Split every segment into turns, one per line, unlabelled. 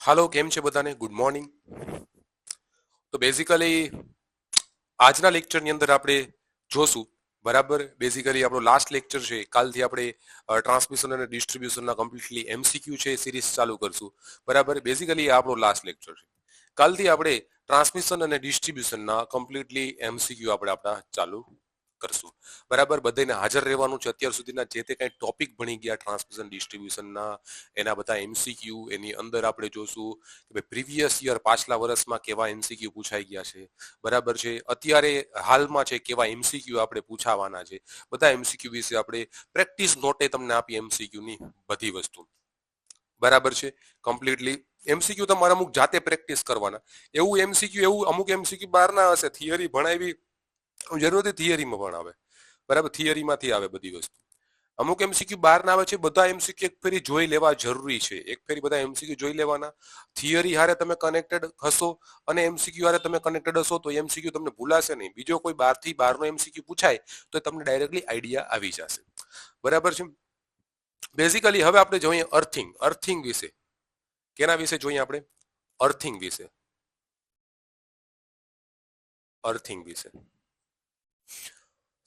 હાલો, કેમ છે બધાને? Good morning. તો બેઝિકલી આજના લેક્ચરની અંદર આપણે જોશું, બરાબર. બેઝિકલી આપણો લાસ્ટ લેક્ચર છે. કાલથી આપણે ટ્રાન્સમિશન અને ડિસ્ટ્રીબ્યુશનના કમ્પ્લીટલી એમસીક્યુ છે સિરીઝ ચાલુ કરશું, બરાબર. બેઝિકલી આ આપણો લાસ્ટ લેક્ચર છે. કાલથી આપણે ટ્રાન્સમિશન અને ડિસ્ટ્રીબ્યુશનના કમ્પ્લીટલી એમસીક્યુ આપણે આપણા ચાલુ કરશું, બરાબર. બધાને હાજર રહેવાનું છે. અત્યાર સુધીના જે તે કંઈ ટોપિક ભણી ગયા ટ્રાન્સમિશન ડિસ્ટ્રીબ્યુશનના, એના બધા એમસીક્યુ એની અંદર આપણે જોશું કે ભાઈ પ્રીવિયસ યર પાછલા વર્ષમાં કેવા એમસીક્યુ પૂછાઈ ગયા છે, બરાબર છે. અત્યારે હાલમાં છે કેવા એમસીક્યુ આપણે પૂછાવાના છે, બધા એમસીક્યુ વિશે આપણે પ્રેક્ટિસ નોટે તમને આપી એમસીક્યુની બધી વસ્તુ, બરાબર છે. કમ્પ્લીટલી એમસીક્યુ તમારે અમુક જાતે પ્રેક્ટિસ કરવાના. એવું એમસીક્યુ એવું અમુક એમસીક્યુ બહારના હશે, થિયરી ભણાવી જરૂર નથી, થિયરીમાં ભણાવે, બરાબર. થિયરીમાંથી આવે બધી વસ્તુ. અમુક એમસીક્યુ બહાર ના આવે છે, બધા એમસીક્યુ એક ફેરી જોઈ લેવા જરૂરી છે. એક ફેરી બધા એમસીક્યુ જોઈ લેવાના. થિયરી હારે તમે કનેક્ટેડ હશો અને એમસીક્યુ હારે તમે કનેક્ટેડ હશો તો એમસીક્યુ તમને ભૂલાશે નહીં. બીજો કોઈ બહારનો એમસીક્યુ પૂછાય તો તમને ડાયરેક્ટલી આઈડિયા આવી જશે, બરાબર છે. બેઝિકલી હવે આપણે જોઈએ અર્થિંગ વિશે. કેના વિશે જોઈએ આપણે? અર્થિંગ વિશે.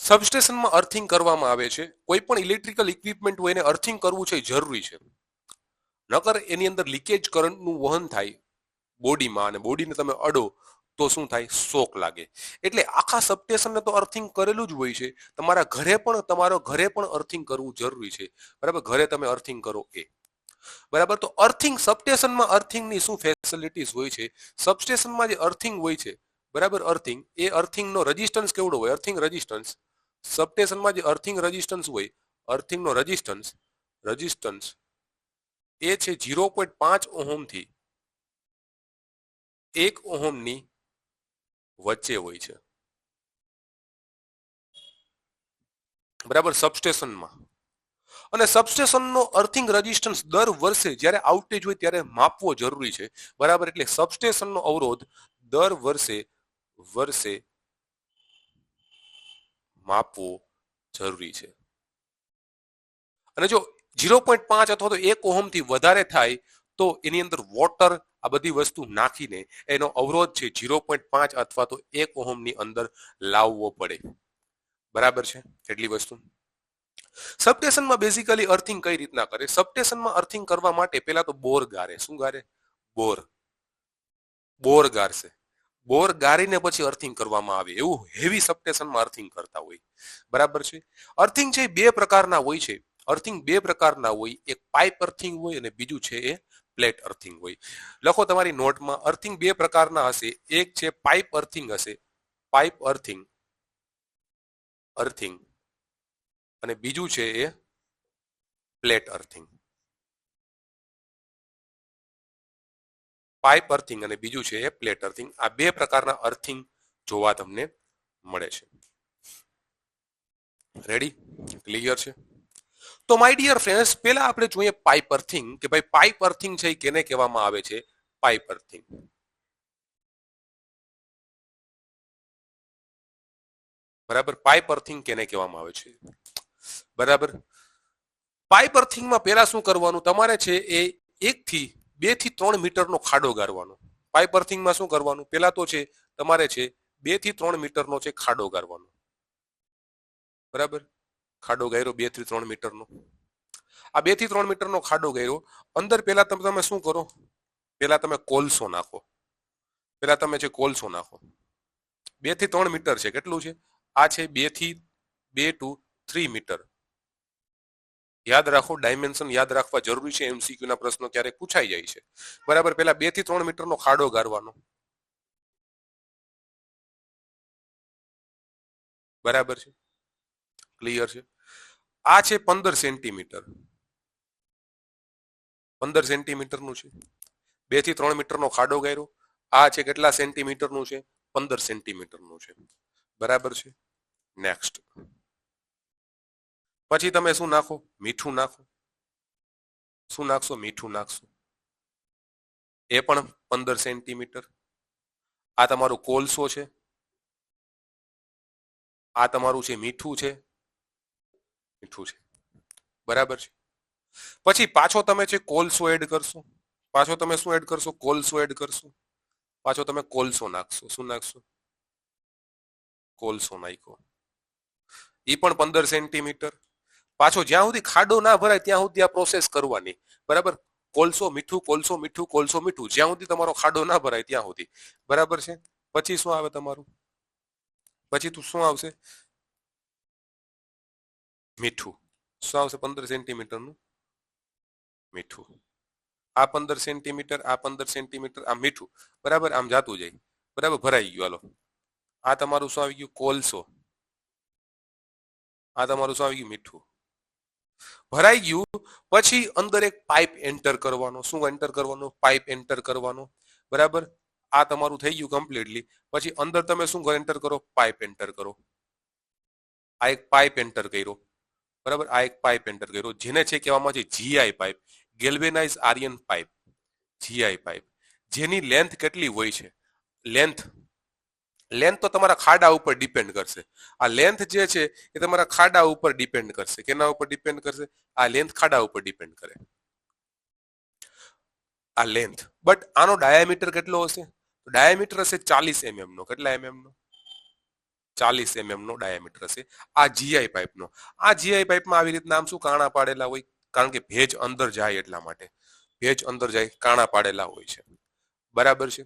સબસ્ટેશનમાં અર્થિંગ કરવામાં આવે છે. કોઈ પણ ઇલેક્ટ્રિકલ ઇક્વિપમેન્ટ હોય એને અર્થિંગ કરવું છે જરૂરી છે. નકર એની અંદર લીકેજ કરંટનું વહન થાય બોડીમાં, અને બોડીને તમે અડો તો શું થાય? શોક લાગે. એટલે આખા સબસ્ટેશનને તો અર્થિંગ કરેલું જ હોય છે. તમારા ઘરે પણ અર્થિંગ કરવું જરૂરી છે, બરાબર. ઘરે તમે અર્થિંગ કરો એ બરાબર. તો અર્થિંગ સબસ્ટેશનમાં અર્થિંગની શું ફેસિલિટીઝ હોય છે? સબસ્ટેશનમાં જે અર્થિંગ હોય છે, બરાબર, અર્થિંગનો રેઝિસ્ટન્સ કેવડો હોય? અર્થિંગ રેઝિસ્ટન્સ સબસ્ટેશનમાં જે અર્થિંગ રેઝિસ્ટન્સ હોય, અર્થિંગનો રેઝિસ્ટન્સ એ છે 0.5 ઓહમથી 1 ઓહમની વચ્ચે હોય છે, બરાબર, સબસ્ટેશનમાં. અને સબસ્ટેશનનો અર્થિંગ રેઝિસ્ટન્સ દર વર્ષે જ્યારે આઉટેજ હોય ત્યારે માપવો જરૂરી છે, બરાબર. એટલે સબસ્ટેશનનો અવરોધ દર વર્ષે માપવો જરૂરી છે. અને જો 0.5 અથવા તો 1 ઓહમથી વધારે થાય તો એની અંદર વોટર આ બધી વસ્તુ નાખીને એનો અવરોધ છે 0.5 અથવા તો 1 ઓહમની અંદર લાવવો પડે, બરાબર છે. એટલી વસ્તુ. સબસ્ટેશનમાં બેઝિકલી અર્થિંગ કઈ રીતના કરે? સબસ્ટેશનમાં અર્થિંગ કરવા માટે પહેલા તો બોર ગારે. શું ગારે? બોર ગારશે. બોર ગારીને પછી અર્થિંગ કરવામાં આવે. એવું હેવી સબસ્ટેશનમાં અર્થિંગ કરતા હોય, બરાબર છે. અર્થિંગ છે બે પ્રકારના હોય છે. એક પાઇપ અર્થિંગ હોય અને બીજું છે એ પ્લેટ અર્થિંગ હોય. લખો તમારી નોટમાં, અર્થિંગ બે પ્રકારના હશે. એક છે પાઇપ અર્થિંગ હશે, પાઇપ અર્થિંગ અને બીજું છે એ પ્લેટ અર્થિંગ. પાઇપ અર્થિંગ અને બીજું છે એ પ્લેટ અર્થિંગ. આ બે પ્રકારના અર્થિંગ જોવા તમને મળે છે. રેડી? ક્લિયર છે? તો માય ડિયર ફ્રેન્ડ્સ, પહેલા આપણે જોઈએ પાઇપ અર્થિંગ, કે ભાઈ પાઇપ અર્થિંગ છે એ કેને કહેવામાં આવે છે? પાઇપ અર્થિંગ, બરાબર. પાઇપ અર્થિંગ કેને કહેવામાં આવે છે? બરાબર. પાઇપ અર્થિંગમાં પહેલા શું કરવાનું? તમારે છે એ 2 થી 3 મીટરનો ખાડો ગાળવાનો. પાઇપ અર્થિંગમાં શું કરવાનું? પહેલા તો છે તમારે છે 2 થી 3 મીટરનો છે ખાડો ગાળવાનો, બરાબર. ખાડો ગાયરો 2 થી 3 મીટરનો. આ 2 થી 3 મીટરનો ખાડો ગાયરો. અંદર પહેલા તમે શું કરો? પહેલા તમે કોલસો નાખો. 2 થી 3 મીટર છે. કેટલું છે? આ છે 2 ટુ 3 મીટર. યાદ રાખો, ડાયમેન્શન યાદ રાખવા જરૂરી છે. એમસીક્યુ ના પ્રશ્નો ક્યારેક પૂછાઈ જાય છે, બરાબર. પહેલા 2 થી 3 મીટરનો ખાડો ગાળવાનો, બરાબર છે. ક્લિયર છે? આ છે 15 સેન્ટીમીટર. 15 સેન્ટીમીટરનું છે. 2 થી 3 મીટરનો ખાડો ગાયરો. આ છે કેટલા સેન્ટીમીટરનું છે? 15 સેન્ટીમીટરનું છે, બરાબર છે. નેક્સ્ટ. પછી તમે શું નાખો? મીઠું નાખો. શું નાખશો? મીઠું નાખશો. એ પણ 15 સેન્ટીમીટર. આ તમારું કોલસો છે. આ તમારું છે મીઠું છે, બરાબર છે. પછી પાછો તમે છે કોલસો એડ કરશો. પાછો તમે શું એડ કરશો? કોલસો એડ કરશો. પાછો તમે કોલસો નાખશો. શું નાખશો? કોલસો નાખ્યો. એ પણ 15 સેન્ટીમીટર. પાછો જ્યાં સુધી ખાડો ના ભરાય ત્યાં સુધી આ પ્રોસેસ કરવાની. બરાબર? કોલસો મીઠું, કોલસો મીઠું, કોલસો મીઠું, જ્યાં સુધી તમારો ખાડો ના ભરાય ત્યાં સુધી. બરાબર છે? પછી શું આવે તમારું? પછી તું શું આવશે? મીઠું. શું આવશે? 15 સેન્ટીમીટરનું મીઠું. આ 15 સેન્ટીમીટર, આ 15 સેન્ટીમીટર, આ મીઠું. બરાબર? આમ જાતું જાય. બરાબર? ભરાઈ ગયું. હાલો, આ તમારું શું આવી ગયું? કોલસો. આ તમારું શું આવી ગયું? મીઠું. ભરાઈ ગયું. પછી અંદર એક પાઇપ એન્ટર કરવાનો. શું એન્ટર કરવાનો? પાઇપ એન્ટર કરવાનો. બરાબર? આ તમારું થઈ ગયું કમ્પ્લીટલી. પછી અંદર તમે શું એન્ટર કરો? પાઇપ એન્ટર કરો. આ એક પાઇપ એન્ટર કર્યો. બરાબર? આ એક પાઇપ એન્ટર કર્યો, જેને છે કહેવામાં છે GI pipe, galvanise iron pipe. GI pipe, જેની લેન્થ કેટલી હોય છે? લેન્થ તો તમારા ખાડા ઉપર ડિપેન્ડ કરશે. આ લેન્થ જે છે એ તમારા ખાડા ઉપર ડિપેન્ડ કરશે. કેના ઉપર ડિપેન્ડ કરશે? આ લેન્થ ખાડા ઉપર ડિપેન્ડ કરે. આ લેન્થ. બટ આનો ડાયામીટર કેટલો હશે? ડાયામીટર હશે 40 mm નો. કેટલા mm નો? 40 mm નો ડાયામીટર હશે આ જીઆઈ પાઇપનો. આ જીઆઈ પાઇપમાં આવી રીતના આમ શું કાણા પાડેલા હોય? કારણ કે ભેજ અંદર જાય એટલા માટે. ભેજ અંદર જાય, કાણા પાડેલા હોય છે. બરાબર છે?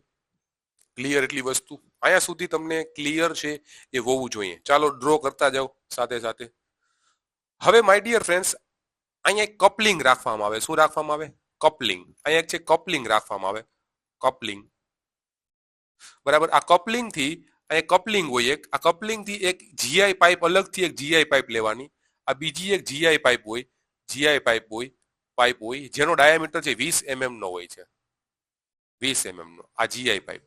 ક્લિયર એટલી વસ્તુ? અહીંયા સુધી તમને ક્લિયર છે એ હોવું જોઈએ. ચાલો ડ્રો કરતા જાઓ સાથે સાથે. હવે માય ડિયર ફ્રેન્ડ્સ, અહીંયા એક કપલિંગ રાખવામાં આવે. શું રાખવામાં આવે? કપલિંગ. અહીંયા એક છે કપલિંગ રાખવામાં આવે. કપલિંગ. બરાબર? આ કપલિંગ થી અહીંયા કપલિંગ હોય એક. આ કપલિંગ થી એક જીઆઈ પાઇપ, અલગથી એક જીઆઈ પાઇપ લેવાની. આ બીજી એક જીઆઈ પાઇપ હોય. જીઆઈ પાઇપ હોય જેનો ડાયામીટર છે 20 mm નો હોય છે. 20 mm નો આ જીઆઈ પાઇપ.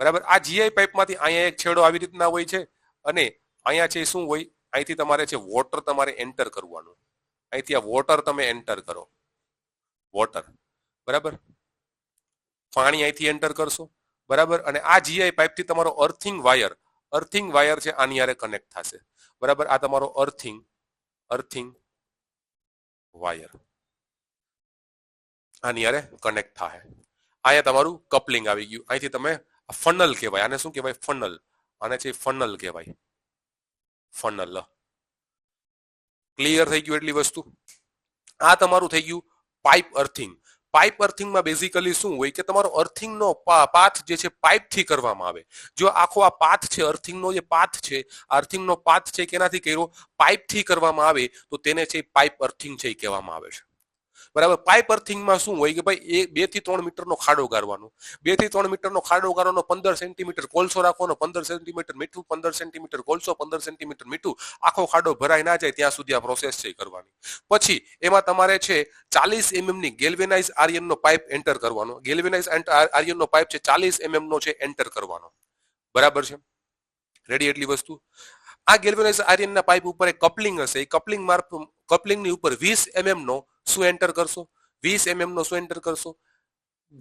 બરાબર? આ જીઆઈ પાઇપમાંથી અહીંયા એક છેડો આવી રીતના હોય છે અને અહીંયા છે શું હોય? અહીંથી તમારે છે વોટર તમારે એન્ટર કરવાનું. અહીંથી આ વોટર તમે એન્ટર કરો. વોટર. બરાબર? પાણી અહીંથી એન્ટર કરશો. બરાબર? અને આ જીઆઈ પાઇપથી તમારો અર્થિંગ વાયર છે આની હારે કનેક્ટ થશે. બરાબર? આ તમારો અર્થિંગ વાયર આની હારે કનેક્ટ થાય. અહીંયા તમારું કપલિંગ આવી ગયું. અહીંથી તમે ફનલ કહેવાય. આને શું કહેવાય? ફનલ. આને છે ફનલ કહેવાય. ફનલ. ક્લિયર થઈ ગયું એટલી વસ્તુ? આ તમારું થઈ ગયું પાઇપ અર્થિંગ. પાઇપ અર્થિંગમાં બેઝિકલી શું હોય કે તમારો અર્થિંગનો પાથ જે છે પાઇપથી કરવામાં આવે. જો આખો આ પાથ છે, અર્થિંગનો જે પાથ છે, અર્થિંગનો પાથ છે કેનાથી કર્યો? પાઇપથી કરવામાં આવે તો તેને છે પાઇપ અર્થિંગ છે કહેવામાં આવે છે. બરાબર? પાઇપ અર્થિંગમાં શું હોય કે ભાઈ 2 થી 3 મીટરનો ખાડો ગાળવાનો. 2 થી 3 મીટરનો ખાડો ગાળવાનો. 15 સેન્ટીમીટર કોલસો રાખવાનો, 15 સેન્ટીમીટર મીઠું, 15 સેન્ટીમીટર કોલસો, 15 સેન્ટીમીટર મીઠું. આખો ખાડો ભરાઈ ના જાય ત્યાં સુધી આ પ્રોસેસ છે કરવાની. પછી એમાં તમારે છે 40 mm ની ગેલ્વેનાઇઝ આયર્નનો પાઇપ એન્ટર કરવાનો. ગેલ્વેનાઇઝ આયર્નનો પાઇપ છે 40 mm નો છે એન્ટર કરવાનો. બરાબર છે? રેડી એટલી વસ્તુ? આ ગેલ્વેનાઇઝ આયર્નના પાઇપ ઉપર એક કપલિંગ હશે. એ કપલિંગની ઉપર 20 mm નો શું એન્ટર કરશો? 20 mm નો શું એન્ટર કરશો?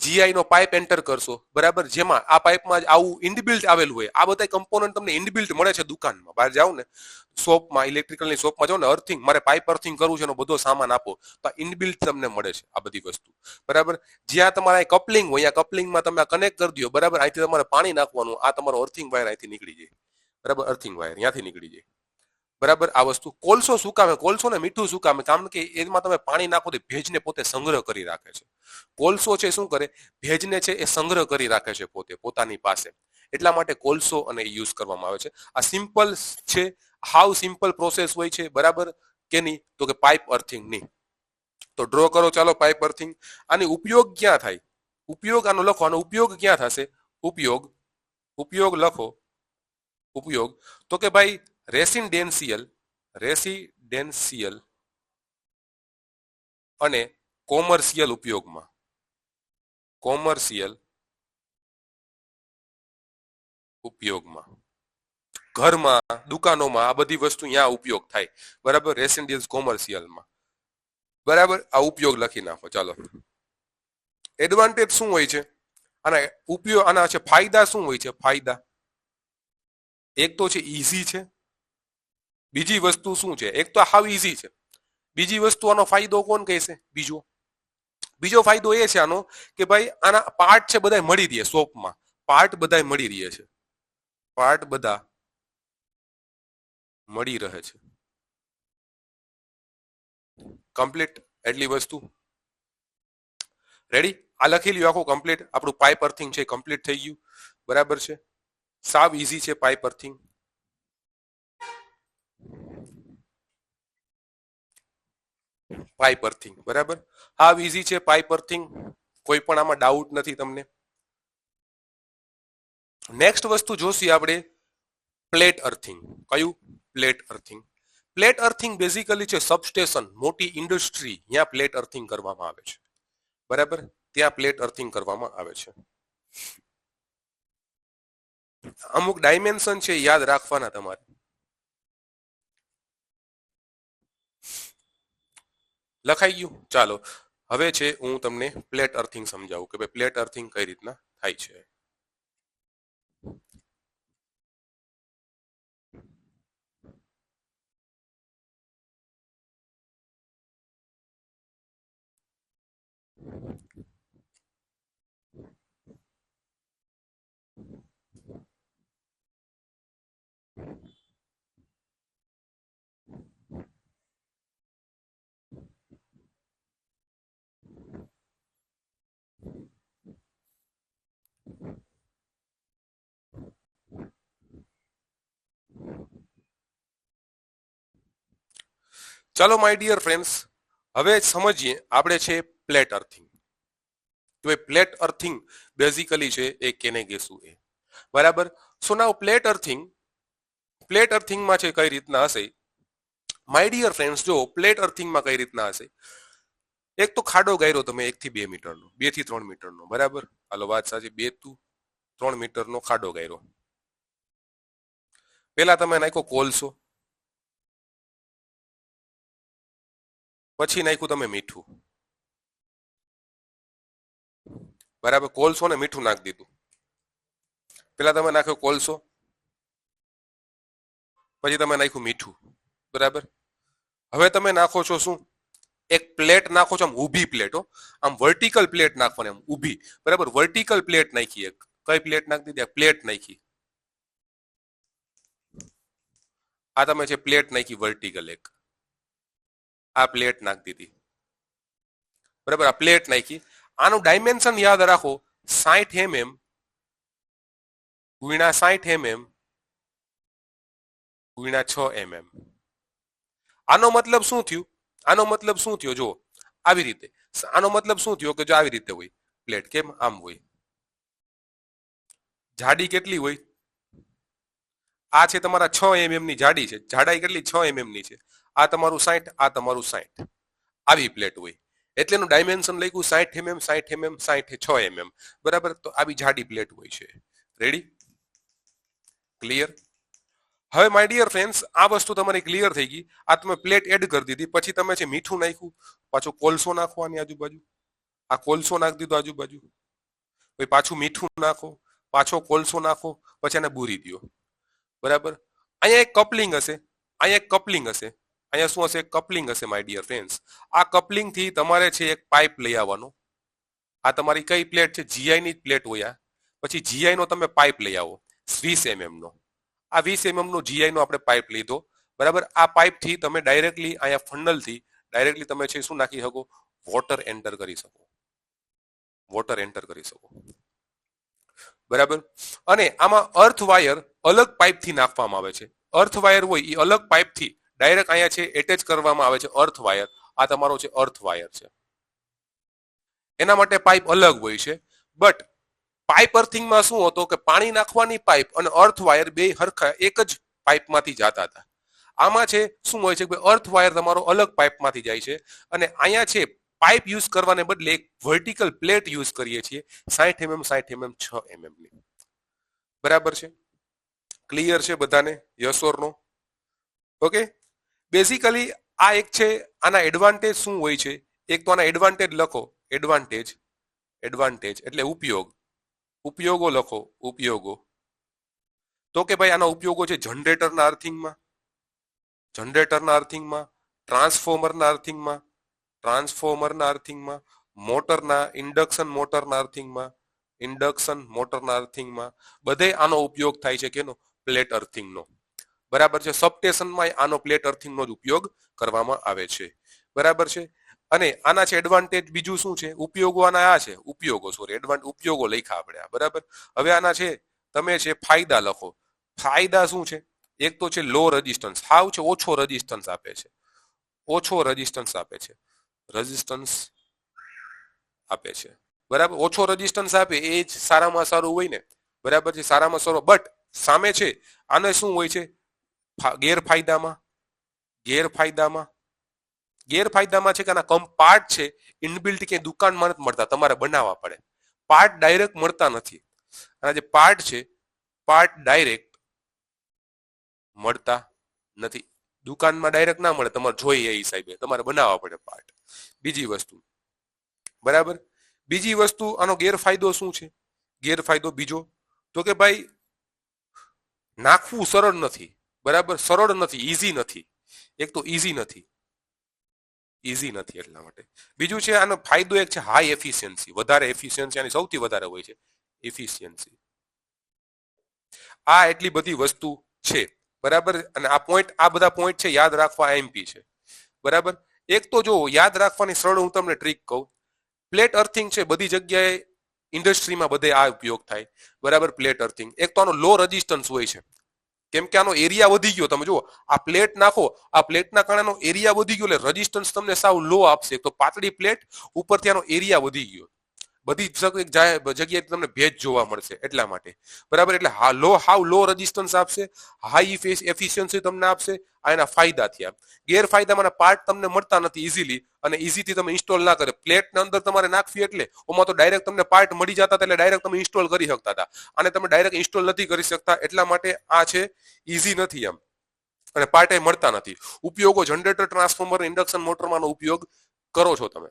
જીઆઈ નો પાઇપ એન્ટર કરશો. બરાબર? જેમાં આ પાઇપમાં આવું ઇનબિલ્ટ આવેલું હોય. આ બધા કમ્પોનન્ટ તમને ઇનબિલ્ટ મળે છે દુકાનમાં. બહાર જાઓ ને શોપમાં, ઇલેક્ટ્રિકલની શોપમાં જાઓ ને, અર્થિંગ, મારે પાઇપ અર્થિંગ કરવું છે એનો બધો સામાન આપો તો ઇનબિલ્ટ તમને મળે છે આ બધી વસ્તુ. બરાબર? જ્યાં તમારા કપલિંગ હોય, આ કપલિંગમાં તમે કનેક્ટ કરી દો. બરાબર? અહીંથી તમારે પાણી નાખવાનું. આ તમારો અર્થિંગ વાયર અહીંથી નીકળી જાય. બરાબર? અર્થિંગ વાયર ત્યાંથી નીકળી જાય. બરાબર? આ વસ્તુ. કોલસો શું કામે? કોલસો ને મીઠું શું કામે? કારણ કે એમાં તમે પાણી નાખો તો ભેજને પોતે સંગ્રહ કરી રાખે છે. કોલસો છે શું કરે? ભેજને છે એ સંગ્રહ કરી રાખે છે પોતાની પાસે. એટલા માટે કોલસો અને યુઝ કરવામાં આવે છે. આ સિમ્પલ છે. હાઉ સિમ્પલ પ્રોસેસ હોય છે. બરાબર કે નહીં? તો કે પાઇપ અર્થિંગ નહીં. તો ડ્રો કરો ચાલો પાઇપ અર્થિંગ. આની ઉપયોગ ક્યાં થાય? ઉપયોગ આનો લખો. આનો ઉપયોગ ક્યાં થશે? ઉપયોગ લખો. ઉપયોગ તો કે ભાઈ રેસિડેન્શિયલ અને કોમર્શિયલ ઉપયોગમાં. ઘરમાં, દુકાનોમાં આ બધી વસ્તુ અહીંયા ઉપયોગ થાય. બરાબર? રેસિડેન્શિયલ, કોમર્શિયલમાં. બરાબર? આ ઉપયોગ લખી નાખો ચાલો. એડવાન્ટેજ શું હોય છે આના? ઉપયોગ આના છે ફાયદા શું હોય છે? ફાયદા એક તો છે ઈઝી છે. બીજી વસ્તુ શું છે? એક તો હાવ ઈઝી છે. બીજી વસ્તુ આનો ફાયદો કોણ કહેશે? બીજો બીજો ફાયદો એ છે આનો કે ભાઈ આના પાર્ટ છે બધા મળી રહે શોપમાં, પાર્ટ બધા મળી રહે છે, પાર્ટ બધા મળી રહે છે. કમ્પ્લીટ એટલી વસ્તુ રેડી. આ લખી લ્યો આખું કમ્પ્લીટ. આપણું પાઇપ અર્થિંગ છે કમ્પ્લીટ થઈ ગયું. બરાબર છે, સાવ ઈઝી છે પાઇપ અર્થિંગ. પાઇપ અર્થિંગ બરાબર, હાવ ઈઝી છે પાઇપ અર્થિંગ. કોઈ પણ આમાં ડાઉટ નથી તમને. નેક્સ્ટ વસ્તુ જોશી આપણે પ્લેટ અર્થિંગ. કયું? Plate earthing. Plate earthing basically છે સબસ્ટેશન, મોટી ઇન્ડસ્ટ્રી, ત્યાં પ્લેટ અર્થિંગ કરવામાં આવે છે. બરાબર, ત્યાં પ્લેટ અર્થિંગ કરવામાં આવે છે. અમુક ડાયમેન્શન છે યાદ રાખવાના તમારે. લખાઈ ગયું? ચાલો હવે છે હું તમને પ્લેટ અર્થિંગ સમજાવું કે ભાઈ પ્લેટ અર્થિંગ કઈ રીતના થાય છે. ચાલો માય ડિયર ફ્રેન્ડ્સ, હવે સમજીએ આપણે છે પ્લેટ અર્થિંગ. તો એ પ્લેટ અર્થિંગ બેઝિકલી છે એ કેને કહેશું એ. બરાબર. સો નાઉ પ્લેટ અર્થિંગ, પ્લેટ અર્થિંગમાં છે કઈ રીતના હશે માય ડિયર ફ્રેન્ડ્સ. જો પ્લેટ અર્થિંગમાં કઈ રીતના હશે, એક તો ખાડો ગાયરો તમે 1 થી 2 મીટરનો, 2 થી 3 મીટરનો. બરાબર, હાલો વાત સાચી, 2 થી 3 મીટરનો ખાડો ગાયરો. પેલા તમે નાખ્યો કોલસો, પછી નાખ્યું તમે મીઠું. બરાબર, કોલસો ને મીઠું નાખી દીધું. પેલા તમે નાખ્યો કોલસો, પછી તમે નાખ્યું મીઠું. બરાબર, હવે તમે નાખો છો શું? એક પ્લેટ નાખો છો, આમ ઊભી પ્લેટ, હો આમ વર્ટિકલ પ્લેટ નાખવાની, આમ ઊભી. બરાબર, વર્ટિકલ પ્લેટ નાખી. એક કઈ પ્લેટ નાખી દીધી? પ્લેટ નાખી. આ તમે છે પ્લેટ નાખી વર્ટિકલ એક, આ પ્લેટ નાખી દીધી. બરાબર, આ પ્લેટ નાખી. આનું ડાયમેન્શન યાદ રાખો, 60 mm ગુણ્યા 60 mm ગુણ્યા 6 mm. આનો મતલબ શું થયું? આનો મતલબ શું થયો? જો આવી રીતે. આનો મતલબ શું થયો કે જો આવી રીતે હોય પ્લેટ, કેમ આમ હોય? જાડી કેટલી હોય? આ છે તમારા 6 mm ની જાડી છે. જાડાઈ કેટલી? 6 mm ની છે. આ તમારું 60, આ તમારું 60. આવી પ્લેટ હોય એટલે એનું ડાયમેન્શન લખ્યું 60 mm, 60 mm, 60, 6 mm. બરાબર, તો આવી જાડી પ્લેટ હોય છે. રેડી? ક્લિયર? હવે માય ડિયર ફ્રેન્ડ્સ, આ વસ્તુ તમારી ક્લિયર થઈ ગઈ. આ તમે પ્લેટ એડ કરી દીધી, પછી તમે છે મીઠું નાખ્યું, પાછો કોલસો નાખવાની આજુબાજુ, આ કોલસો નાખી દીધો આજુબાજુ, પછી પાછું મીઠું નાખો, પાછો કોલસો નાખો, પછી એને બૂરી દો. બરાબર, અહીંયા એક કપલિંગ હશે, અહીંયા એક કપલિંગ હશે, અહીંયા શું હશે? કપલિંગ હશે માય ડિયર ફ્રેન્ડ્સ. આ કપલિંગ થી તમારે છે એક પાઇપ લઈ આવવાનો. આ તમારી કઈ પ્લેટ છે? જીઆઈ ની પ્લેટ હોય. પછી જીઆઈ નો તમે પાઇપ લઈ આવો 20 mm નો. આ 20 mm નો જીઆઈ નો આપણે પાઇપ લીધો. બરાબર, આ પાઇપ થી તમે ડાયરેક્ટલી અહીંયા ફનલ થી ડાયરેક્ટલી તમે છે શું નાખી શકો? વોટર એન્ટર કરી શકો. વોટર એન્ટર કરી શકો. બરાબર, અને આમાં અર્થ વાયર અલગ પાઇપ થી નાખવામાં આવે છે. અર્થ વાયર હોય એ અલગ પાઇપ થી ડાયરેક્ટ અહીંયા છે એટેચ કરવામાં આવે છે અર્થ વાયર. આ તમારો છે અર્થ વાયર છે, એના માટે પાઇપ અલગ હોય છે. બટ પાઇપ અર્થિંગમાં શું હતો કે પાણી નાખવાની પાઇપ અને અર્થ વાયર બે હરખા એક જ પાઇપમાંથી જતા હતા. આમાં છે શું હોય છે કે અર્થ વાયર તમારો અલગ પાઇપમાંથી જાય છે, અને અહીંયા છે પાઇપ યુઝ કરવાને બદલે એક વર્ટિકલ પ્લેટ યુઝ કરીએ છીએ 60 mm 60 mm 6 mm ની. બરાબર છે? ક્લિયર છે બધાને? Yes or no? Okay. Basically આ એક છે. આના એડવાન્ટેજ શું હોય છે? એક તો આના એડવાન્ટેજ લખો, એડવાન્ટેજ. એડવાન્ટેજ એટલે ઉપયોગ. ઉપયોગો લખો, ઉપયોગો. તો કે ભાઈ આના ઉપયોગો છે જનરેટરના અર્થિંગમાં, ટ્રાન્સફોર્મરના અર્થિંગમાં, મોટરના ઇન્ડક્શન મોટરના અર્થિંગમાં બધે આનો ઉપયોગ થાય છે કેનો પ્લેટ અર્થિંગનો બરાબર છે સબસ્ટેશનમાં આનો પ્લેટ અર્થિંગનો જ ઉપયોગ કરવામાં આવે છે બરાબર છે અને આના છે એડવાન્ટેજ બીજું શું છે ઉપયોગો આના આ છે ઉપયોગો લખ્યા આપણે આ બરાબર હવે આના છે તમે છે ફાયદા લખો ફાયદા શું છે એક તો છે લો રેઝિસ્ટન્સ હાવ છે ઓછો રેઝિસ્ટન્સ આપે છે રેઝિસ્ટન્સ આપે છે બરાબર ઓછો રેઝિસ્ટન્સ આપે એ જ સારામાં સારું હોય ને બરાબર છે સારામાં સારું બટ સામે છે આને શું હોય છે ગેરફાયદામાં છે કે આના કમ પાર્ટ છે ઇનબિલ્ટ કે દુકાનમાં નથી મળતા તમારે બનાવવા પડે પાર્ટ ડાયરેક્ટ મળતા નથી અને જે પાર્ટ છે પાર્ટ ડાયરેક્ટ મળતા નથી દુકાનમાં ડાયરેક્ટ ના મળે તમારે જોઈએ એ હિસાબે તમારે બનાવવા પડે પાર્ટ બીજી વસ્તુ બરાબર બીજી વસ્તુ આનો ગેરફાયદો શું છે ગેરફાયદો બીજો તો કે ભાઈ નાખવું સરળ નથી બરાબર સરળ નથી ઈઝી નથી એક તો ઈઝી નથી એટલા માટે બીજું છે આનો ફાયદો એક છે હાઈ એફિશિયન્સી વધારે એફિશિયન્સી આની સૌથી વધારે હોય છે એફિશિયન્સી આ એટલી બધી વસ્તુ છે બરાબર અને આ બધા પોઈન્ટ છે યાદ રાખવા એમપી છે બરાબર એક તો જો યાદ રાખવાની સરળ હું તમને ટ્રીક કહું પ્લેટ અર્થિંગ છે બધી જગ્યાએ ઇન્ડસ્ટ્રીમાં બધે આ ઉપયોગ થાય બરાબર પ્લેટ અર્થિંગ એક તો આનો લો રેઝિસ્ટન્સ હોય છે કેમ કે આનો એરિયા વધી ગયો તમે જુઓ આ પ્લેટ નાખો આ પ્લેટના કારણે એરિયા વધી ગયો એટલે રેઝિસ્ટન્સ તમને સાવ લો આપશે તો પાતળી પ્લેટ ઉપરથી આનો એરિયા વધી ગયો બધી જગ્યાએ તમને ભેજ જોવા મળશે એટલા માટે બરાબર એટલે હાવ લો રેઝિસ્ટન્સ આપશે હાઈ એફિશિયન્સી તમને આપશે આ એના ફાયદા થયા ગેરફાયદામાં પાર્ટ તમને મળતા નથી ઇઝીલી અને ઇઝીથી તમે ઇન્સ્ટોલ ના કરે પ્લેટના અંદર તમારે નાખવી એટલે ઓમાં તો ડાયરેક્ટ તમને પાર્ટ મળી જતા એટલે ડાયરેક્ટ તમે ઇન્સ્ટોલ કરી શકતા હતા અને તમે ડાયરેક્ટ ઇન્સ્ટોલ નથી કરી શકતા એટલા માટે આ છે ઇઝી નથી એમ અને પાર્ટ મળતા નથી ઉપયોગો જનરેટર ટ્રાન્સફોર્મર ઇન્ડક્શન મોટરમાંનો ઉપયોગ કરો છો તમે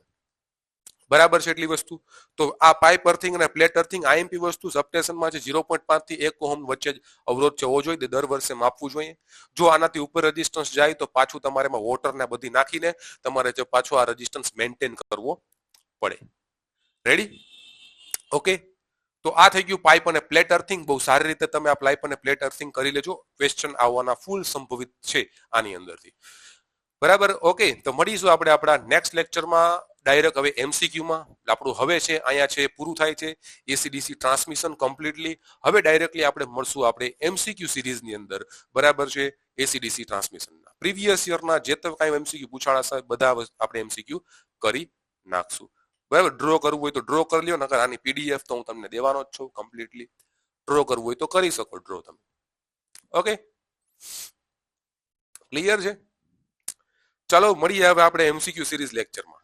બરાબર છે એટલી વસ્તુ તો આ પાઇપ અર્થિંગ અને પ્લેટ અર્થિંગ આઈએમપી વસ્તુ સબસ્ટેશનમાં છે 0.5 થી 1 ઓહમ વચ્ચે જ અવરોધ છે હોવો જોઈએ દર વર્ષે માપવું જોઈએ જો આનાથી ઉપર રેઝિસ્ટન્સ જાય તો પાછું તમારે એમાં વોટર ને બધી નાખીને તમારે જો પાછો આ રેઝિસ્ટન્સ મેન્ટેન કરવો પડે રેડી ઓકે તો આ થઈ ગયું પાઇપ અને પ્લેટ અર્થિંગ બહુ સારી રીતે તમે આ પાઇપ અને પ્લેટ અર્થિંગ કરી લેજો ક્વેશ્ચન આવવાના ફૂલ સંભવિત છે આની અંદરથી બરાબર ઓકે તો મળીશું આપણે આપણા નેક્સ્ટ લેક્ચરમાં ડાયરેક્ટ હવે એમસીક્યુમાં આપણું હવે છે અહીંયા છે પૂરું થાય છે એસીડીસી ટ્રાન્સમિશન કમ્પ્લીટલી હવે ડાયરેક્ટલી આપણે મળશું આપણે એમસીક્યુ સિરીઝની અંદર બરાબર છે એસીડીસી ટ્રાન્સમિશનના પ્રીવિયસ યરના જે તો કાંઈ એમસીક્યુ પૂછાણા બધા આપણે એમસીક્યુ કરી નાખશું બરાબર ડ્રો કરવું હોય તો ડ્રો કરી લ્યો નકર આની પીડીએફ તો હું તમને દેવાનો જ છું કમ્પ્લીટલી ડ્રો કરવું હોય તો કરી શકો ડ્રો તમે ઓકે ક્લિયર છે ચાલો મળીએ હવે આપણે એમસીક્યુ સિરીઝ લેક્ચરમાં